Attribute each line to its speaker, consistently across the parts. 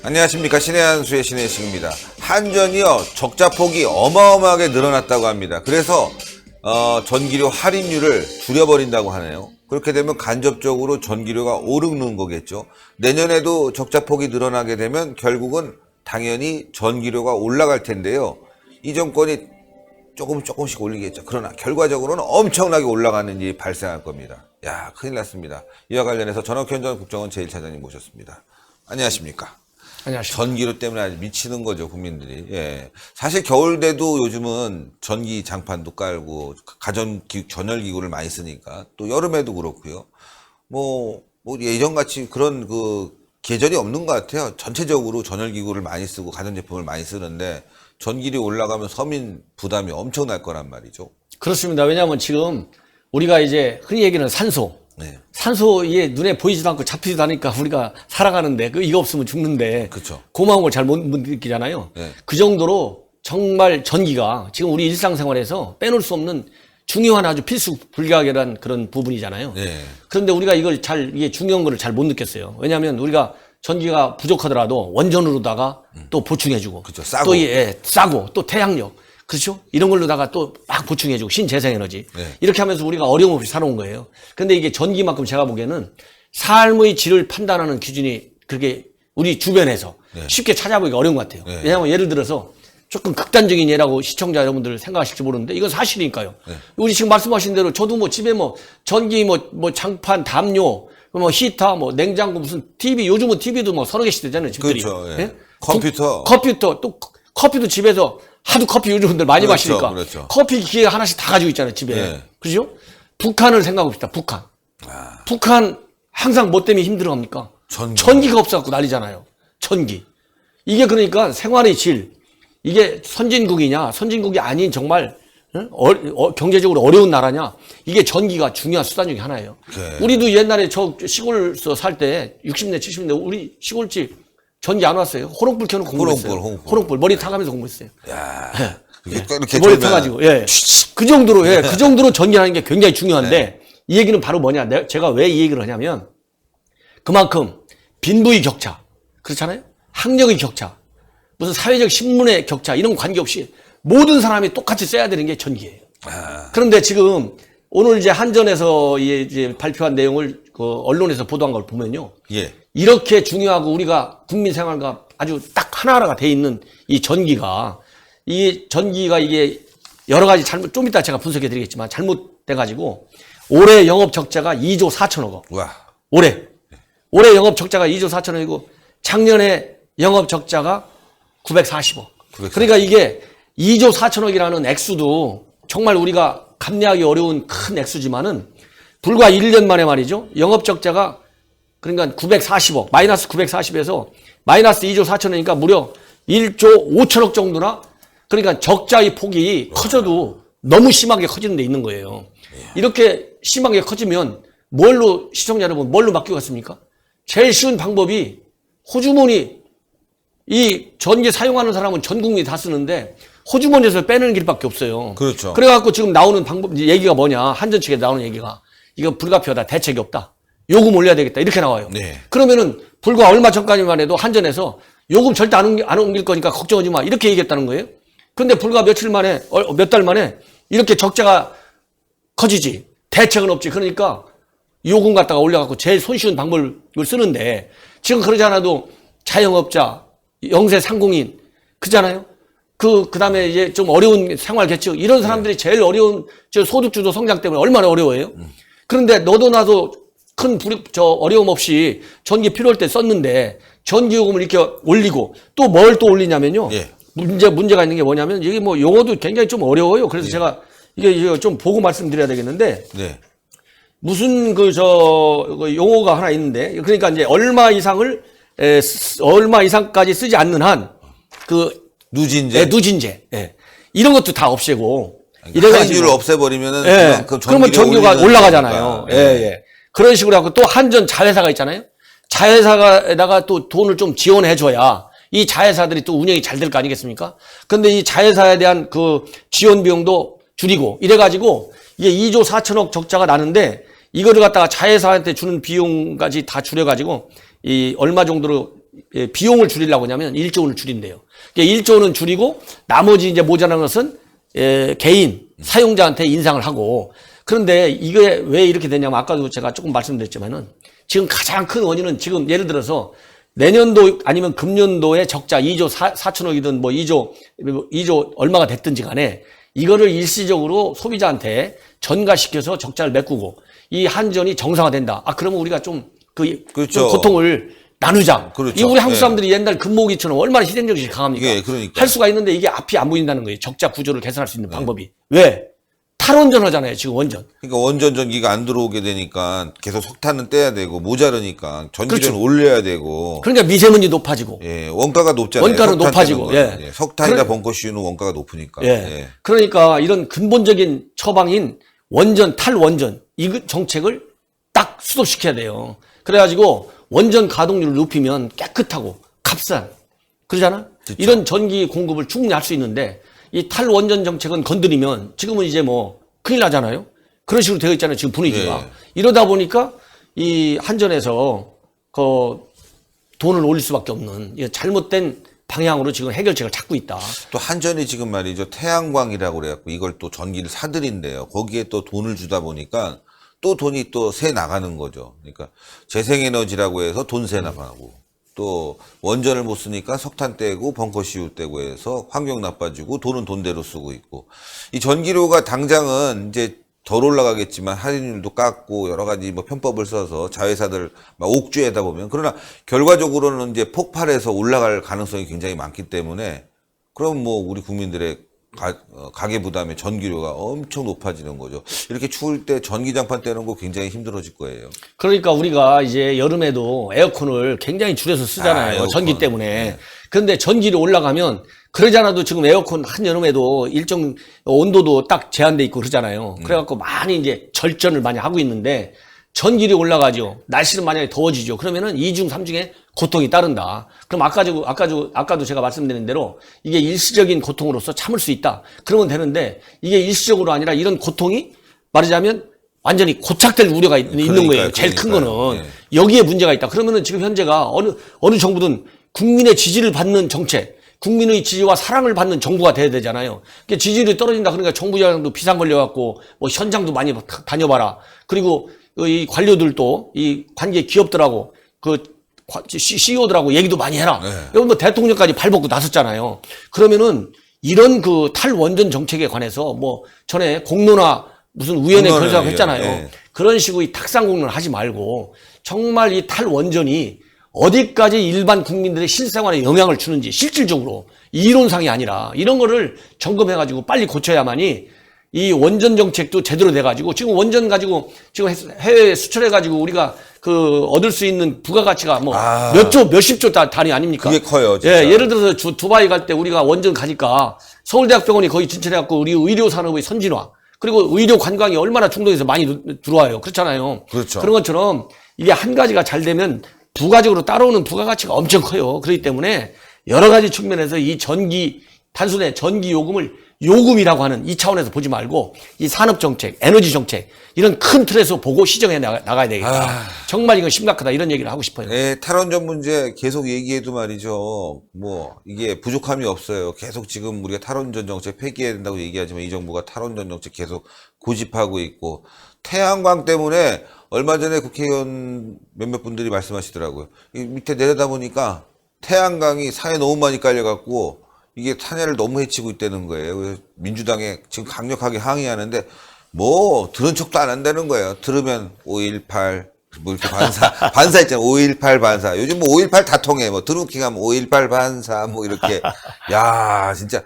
Speaker 1: 안녕하십니까. 신의 한수의 신의식입니다. 한전이요 적자폭이 어마어마하게 늘어났다고 합니다. 그래서 전기료 할인율을 줄여버린다고 하네요. 그렇게 되면 간접적으로 전기료가 오르는 거겠죠. 내년에도 적자폭이 늘어나게 되면 결국은 당연히 전기료가 올라갈 텐데요. 이 정권이 조금씩 올리겠죠. 그러나 결과적으로는 엄청나게 올라가는 일이 발생할 겁니다. 야, 큰일 났습니다. 이와 관련해서 전학현 전 국정원 제1차장님 모셨습니다. 안녕하십니까.
Speaker 2: 안녕하십니까.
Speaker 1: 전기료 때문에 아주 미치는 거죠, 국민들이. 예. 사실 겨울돼도 요즘은 전기 장판도 깔고 전열기구를 많이 쓰니까 또 여름에도 그렇고요. 뭐 예전같이 그런 계절이 없는 것 같아요. 전체적으로 전열기구를 많이 쓰고 가전제품을 많이 쓰는데 전기료 올라가면 서민 부담이 엄청날 거란 말이죠.
Speaker 2: 그렇습니다. 왜냐하면 지금 우리가 이제 흔히 얘기하는 산소.
Speaker 1: 네.
Speaker 2: 산소 이게 눈에 보이지도 않고 잡히지도 않으니까 우리가 살아가는데 이거 없으면 죽는데.
Speaker 1: 그쵸.
Speaker 2: 고마운 걸 잘 못 느끼잖아요.
Speaker 1: 네.
Speaker 2: 그 정도로 정말 전기가 지금 우리 일상생활에서 빼놓을 수 없는 중요한 아주 필수 불가결한 그런 부분이잖아요.
Speaker 1: 네.
Speaker 2: 그런데 우리가 이걸 이게 중요한 거를 잘 못 느꼈어요. 왜냐하면 우리가 전기가 부족하더라도 원전으로다가 또 보충해주고.
Speaker 1: 그쵸. 싸고.
Speaker 2: 또 싸고 또 태양력. 그렇죠? 이런 걸로다가 또 막 보충해주고 신재생에너지.
Speaker 1: 네.
Speaker 2: 이렇게 하면서 우리가 어려움 없이 살아온 거예요. 근데 이게 전기만큼 제가 보기에는 삶의 질을 판단하는 기준이 그렇게 우리 주변에서
Speaker 1: 네.
Speaker 2: 쉽게 찾아보기가 어려운 것 같아요.
Speaker 1: 네.
Speaker 2: 왜냐하면 예를 들어서 조금 극단적인 예라고 시청자 여러분들 생각하실지 모르는데 이건 사실이니까요.
Speaker 1: 네.
Speaker 2: 우리 지금 말씀하신 대로 저도 집에 전기 장판, 담요, 히터, 냉장고, 무슨 TV, 요즘은 TV도 서너 개씩 되잖아요, 집들이.
Speaker 1: 그렇죠. 예.
Speaker 2: 예?
Speaker 1: 컴퓨터.
Speaker 2: 또 커피도 집에서 하도 커피 요즘들 많이
Speaker 1: 그렇죠,
Speaker 2: 마시니까.
Speaker 1: 그렇죠.
Speaker 2: 커피 기계 하나씩 다 가지고 있잖아요, 집에.
Speaker 1: 네.
Speaker 2: 그죠? 북한을 생각해봅시다, 북한. 북한 항상 뭐 때문에 힘들어합니까? 전기가 없어갖고 난리잖아요. 전기. 이게 그러니까 생활의 질. 이게 선진국이냐, 선진국이 아닌 정말 경제적으로 어려운 나라냐, 이게 전기가 중요한 수단 중에 하나예요.
Speaker 1: 네.
Speaker 2: 우리도 옛날에 저 시골에서 살 때 60대, 70대 우리 시골집 전기 안 왔어요. 호롱불 켜놓고 공부했어요. 호롱불 머리 타가면서 공부했어요.
Speaker 1: 야,
Speaker 2: 예.
Speaker 1: 이렇게
Speaker 2: 머리 타가지고 그 정도로 그 정도로 전기라는 게 굉장히 중요한데
Speaker 1: 네.
Speaker 2: 이 얘기는 바로 뭐냐? 제가 왜 이 얘기를 하냐면 그만큼 빈부의 격차 그렇잖아요. 학력의 격차, 무슨 사회적 신문의 격차 이런 관계없이 모든 사람이 똑같이 써야 되는 게 전기예요. 그런데 지금 오늘 이제 한전에서 이제 발표한 내용을 언론에서 보도한 걸 보면요.
Speaker 1: 예.
Speaker 2: 이렇게 중요하고 우리가 국민 생활과 아주 딱 하나하나가 돼 있는 이 전기가 이게 여러 가지 좀 이따 제가 분석해 드리겠지만 잘못돼 가지고 올해 영업 적자가 2조 4천억 원.
Speaker 1: 와.
Speaker 2: 올해 영업 적자가 2조 4천억이고 작년에 영업 적자가 940억. 그러니까 이게 2조 4천억이라는 액수도 정말 우리가 감내하기 어려운 큰 액수지만은 불과 1년 만에 말이죠. 영업 적자가 그러니까 940억, 마이너스 940에서 마이너스 2조 4천억이니까 무려 1조 5천억 정도나 그러니까 적자의 폭이 커져도 너무 심하게 커지는 데 있는 거예요. 이렇게 심하게 커지면 시청자 여러분, 뭘로 바뀌겠습니까? 제일 쉬운 방법이 호주머니, 이 전기 사용하는 사람은 전 국민이 다 쓰는데 호주머니에서 빼는 길밖에 없어요.
Speaker 1: 그렇죠.
Speaker 2: 그래갖고 지금 나오는 얘기가 뭐냐. 한전 측에 나오는 얘기가 이거 불가피하다. 대책이 없다. 요금 올려야 되겠다. 이렇게 나와요.
Speaker 1: 네.
Speaker 2: 그러면은 불과 얼마 전까지만 해도 한전에서 요금 절대 안 옮길 거니까 걱정하지 마. 이렇게 얘기했다는 거예요. 근데 불과 몇 달 만에 이렇게 적자가 커지지. 대책은 없지. 그러니까 요금 갖다가 올려갖고 제일 손쉬운 방법을 쓰는데 지금 그러지 않아도 자영업자, 영세 상공인, 그잖아요? 그 다음에 이제 좀 어려운 생활 계층, 이런 사람들이 제일 어려운 소득주도 성장 때문에 얼마나 어려워요? 그런데 너도 나도 큰 어려움 없이 전기 필요할 때 썼는데 전기요금을 이렇게 올리고 또 뭘 또 올리냐면요.
Speaker 1: 예.
Speaker 2: 문제가 있는 게 뭐냐면 이게 용어도 굉장히 좀 어려워요. 그래서 제가 이게 좀 보고 말씀드려야 되겠는데.
Speaker 1: 네.
Speaker 2: 무슨 용어가 하나 있는데 그러니까 이제 얼마 이상까지 쓰지 않는 한 누진제 이런 것도 다 없애고
Speaker 1: 할인율을 없애버리면은
Speaker 2: 그러면 전기가 올라가잖아요. 그런 식으로 하고 또 한전 자회사가 있잖아요. 자회사에다가 또 돈을 좀 지원해줘야 이 자회사들이 또 운영이 잘 될 거 아니겠습니까? 근데 이 자회사에 대한 지원 비용도 줄이고 이래가지고 이게 2조 4천억 적자가 나는데 이거를 갖다가 자회사한테 주는 비용까지 다 줄여가지고 얼마 정도로 비용을 줄이려고 하냐면 1조 원을 줄인대요. 그러니까 1조 원은 줄이고 나머지 이제 모자란 것은 개인 사용자한테 인상을 하고 그런데 이게 왜 이렇게 되냐면 아까도 제가 조금 말씀드렸지만은 지금 가장 큰 원인은 지금 예를 들어서 내년도 아니면 금년도에 적자 2조 4천억이든 뭐 2조 얼마가 됐든지 간에 이거를 일시적으로 소비자한테 전가시켜서 적자를 메꾸고 이 한전이 정상화된다. 그러면 우리가 좀
Speaker 1: 그렇죠.
Speaker 2: 고통을 나누자.
Speaker 1: 그렇죠.
Speaker 2: 이 우리 한국
Speaker 1: 예.
Speaker 2: 사람들이 옛날 금모기처럼 얼마나 희생정신이 강합니까?
Speaker 1: 예, 그러니까.
Speaker 2: 할 수가 있는데 이게 앞이 안 보인다는 거예요. 적자 구조를 개선할 수 있는 방법이. 왜? 탈원전 하잖아요. 지금 원전.
Speaker 1: 그러니까 원전 전기가 안 들어오게 되니까 계속 석탄은 떼야 되고 모자르니까 전기료는
Speaker 2: 그렇죠.
Speaker 1: 올려야 되고.
Speaker 2: 그러니까 미세먼지 높아지고.
Speaker 1: 예, 원가가 높잖아요.
Speaker 2: 원가는
Speaker 1: 석탄
Speaker 2: 높아지고,
Speaker 1: 떼는 거는.
Speaker 2: 예.
Speaker 1: 석탄이나 벙커슈는 원가가 높으니까.
Speaker 2: 예.
Speaker 1: 예.
Speaker 2: 그러니까 이런 근본적인 처방인 원전, 탈원전 이 정책을 딱 수도시켜야 돼요. 그래가지고 원전 가동률을 높이면 깨끗하고 값싼 그러잖아.
Speaker 1: 그쵸.
Speaker 2: 이런 전기 공급을 충분히 할 수 있는데 이 탈원전 정책은 건드리면 지금은 이제 뭐 큰일 나잖아요. 그런 식으로 되어 있잖아요. 지금 분위기가.
Speaker 1: 예.
Speaker 2: 이러다 보니까 이 한전에서 그 돈을 올릴 수밖에 없는 이 잘못된 방향으로 지금 해결책을 찾고 있다.
Speaker 1: 또 한전이 지금 말이죠. 태양광이라고 그래갖고 이걸 또 전기를 사들인대요. 거기에 또 돈을 주다 보니까 또 돈이 또 새 나가는 거죠. 그러니까 재생에너지라고 해서 돈 새 나가고 또 원전을 못 쓰니까 석탄 떼고 벙커시우 떼고 해서 환경 나빠지고 돈은 돈대로 쓰고 있고 이 전기료가 당장은 이제 덜 올라가겠지만 할인율도 깎고 여러 가지 뭐 편법을 써서 자회사들 막 옥죄다 보면 그러나 결과적으로는 이제 폭발해서 올라갈 가능성이 굉장히 많기 때문에 그럼 뭐 우리 국민들의 가계 부담의 전기료가 엄청 높아지는 거죠. 이렇게 추울 때 전기장판 떼는 거 굉장히 힘들어질 거예요.
Speaker 2: 그러니까 우리가 이제 여름에도 에어컨을 굉장히 줄여서 쓰잖아요.
Speaker 1: 에어컨.
Speaker 2: 전기 때문에.
Speaker 1: 네.
Speaker 2: 그런데 전기료 올라가면 그러지 않아도 지금 에어컨 한여름에도 일정 온도도 딱 제한돼 있고 그러잖아요. 그래갖고 많이 이제 절전을 많이 하고 있는데 전기료 올라가죠. 날씨는 만약에 더워지죠. 그러면은 2중, 3중에 고통이 따른다. 그럼 아까도 제가 말씀드린 대로 이게 일시적인 고통으로서 참을 수 있다. 그러면 되는데 이게 일시적으로 아니라 이런 고통이 말하자면 완전히 고착될 우려가 있는 거예요. 제일 큰 거는.
Speaker 1: 예.
Speaker 2: 여기에 문제가 있다. 그러면은 지금 현재가 어느 정부든 국민의 지지를 받는 정책, 국민의 지지와 사랑을 받는 정부가 돼야 되잖아요. 그러니까 지지율이 떨어진다. 그러니까 정부장도 비상 걸려갖고 뭐 현장도 많이 다녀봐라. 그리고 이 관료들도 이 관계 기업들하고 그 CEO들하고 얘기도 많이 해라.
Speaker 1: 네.
Speaker 2: 여러분들 대통령까지 발벗고 나섰잖아요. 그러면은 이런 그 탈원전 정책에 관해서 뭐 전에 공론화 무슨 우연에 결정을 했잖아요.
Speaker 1: 예.
Speaker 2: 그런 식으로 이 탁상 공론을 하지 말고 정말 이 탈원전이 어디까지 일반 국민들의 실생활에 영향을 주는지 실질적으로 이론상이 아니라 이런 거를 점검해가지고 빨리 고쳐야만이 이 원전 정책도 제대로 돼가지고 지금 원전 가지고 지금 해외에 수출해가지고 우리가 그 얻을 수 있는 부가가치가 뭐 몇십 조 단위 아닙니까?
Speaker 1: 그게 커요. 진짜.
Speaker 2: 예, 예를 들어서 두바이 갈 때 우리가 원전 가니까 서울대학병원이 거의 진출해갖고 우리 의료 산업의 선진화 그리고 의료 관광이 얼마나 중동에서 많이 들어와요. 그렇잖아요.
Speaker 1: 그렇죠.
Speaker 2: 그런 것처럼 이게 한 가지가 잘 되면 부가적으로 따라오는 부가가치가 엄청 커요. 그렇기 때문에 여러 가지 측면에서 이 단순히 전기 요금을 요금이라고 하는 이 차원에서 보지 말고 이 산업정책, 에너지정책 이런 큰 틀에서 보고 시정해 나가야 되겠다. 정말 이건 심각하다 이런 얘기를 하고 싶어요.
Speaker 1: 네, 탈원전 문제 계속 얘기해도 말이죠. 뭐 이게 부족함이 없어요. 계속 지금 우리가 탈원전 정책 폐기해야 된다고 얘기하지만 이 정부가 탈원전 정책 계속 고집하고 있고 태양광 때문에 얼마 전에 국회의원 몇몇 분들이 말씀하시더라고요. 이 밑에 내려다 보니까 태양광이 산에 너무 많이 깔려갖고 이게 산해를 너무 해치고 있다는 거예요. 그래서 민주당에 지금 강력하게 항의하는데 뭐 들은 척도 안 한다는 거예요. 들으면 5.18 뭐 이렇게 반사 있잖아요. 5.18 반사. 요즘 뭐 5.18 다 통해. 뭐 드루킹하면 5.18 반사 뭐 이렇게. 야 진짜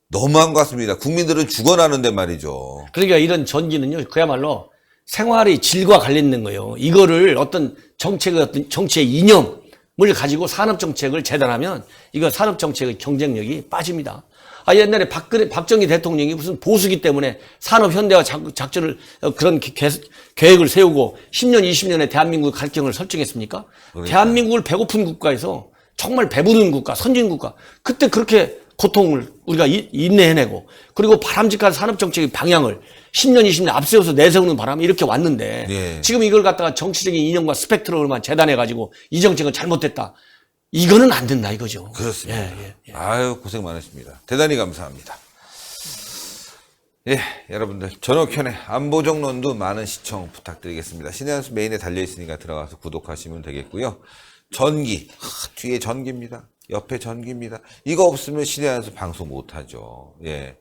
Speaker 1: 너무한 것 같습니다. 국민들은 죽어나는데 말이죠.
Speaker 2: 그러니까 이런 전기는요, 그야말로 생활의 질과 관련된 거예요. 이거를 어떤 정치의 이념을 가지고 산업정책을 재단하면 이거 산업정책의 경쟁력이 빠집니다. 옛날에 박정희 대통령이 무슨 보수기 때문에 산업 현대화 작전을 그런 계획을 세우고 10년, 20년에 대한민국 갈경을 설정했습니까?
Speaker 1: 그러니까.
Speaker 2: 대한민국을 배고픈 국가에서 정말 배부른 국가, 선진국가 그때 그렇게 고통을 우리가 인내해내고 그리고 바람직한 산업정책의 방향을 10년, 20년 앞세워서 내세우는 바람에 이렇게 왔는데
Speaker 1: 예.
Speaker 2: 지금 이걸 갖다가 정치적인 이념과 스펙트럼을만 재단해가지고 이 정책은 잘못됐다. 이거는 안 된다 이거죠.
Speaker 1: 그렇습니다.
Speaker 2: 예.
Speaker 1: 아유, 고생 많으십니다. 대단히 감사합니다. 예, 여러분들 전옥현의 안보정론도 많은 시청 부탁드리겠습니다. 신의 한수 메인에 달려있으니까 들어가서 구독하시면 되겠고요. 전기, 뒤에 전기입니다. 옆에 전기입니다. 이거 없으면 신의 한수 방송 못하죠. 예,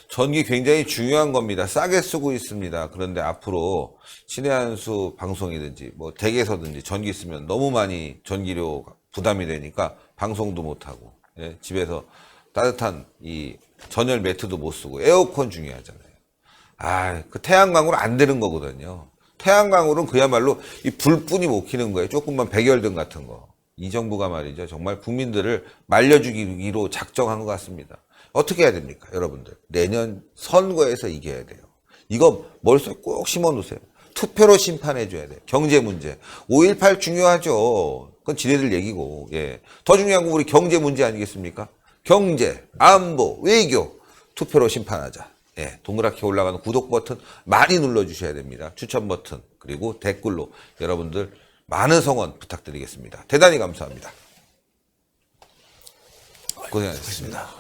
Speaker 1: 전기 굉장히 중요한 겁니다. 싸게 쓰고 있습니다. 그런데 앞으로 신의 한수 방송이든지 뭐 댁에서든지 전기 쓰면 너무 많이 전기료 부담이 되니까 방송도 못하고, 예, 집에서 따뜻한 이 전열 매트도 못 쓰고 에어컨 중요하잖아요. 아, 그 태양광으로 안 되는 거거든요. 태양광으로는 그야말로 이 불뿐이 못 켜는 거예요. 조금만 백열등 같은 거. 이 정부가 말이죠. 정말 국민들을 말려주기로 작정한 것 같습니다. 어떻게 해야 됩니까? 여러분들. 내년 선거에서 이겨야 돼요. 이거 머릿속에 꼭 심어 놓으세요. 투표로 심판해 줘야 돼요. 경제 문제. 5.18 중요하죠. 그건 지네들 얘기고. 예. 더 중요한 건 우리 경제 문제 아니겠습니까? 경제, 안보, 외교, 투표로 심판하자. 예, 동그랗게 올라가는 구독 버튼 많이 눌러주셔야 됩니다. 추천 버튼, 그리고 댓글로 여러분들 많은 성원 부탁드리겠습니다. 대단히 감사합니다. 고생하셨습니다.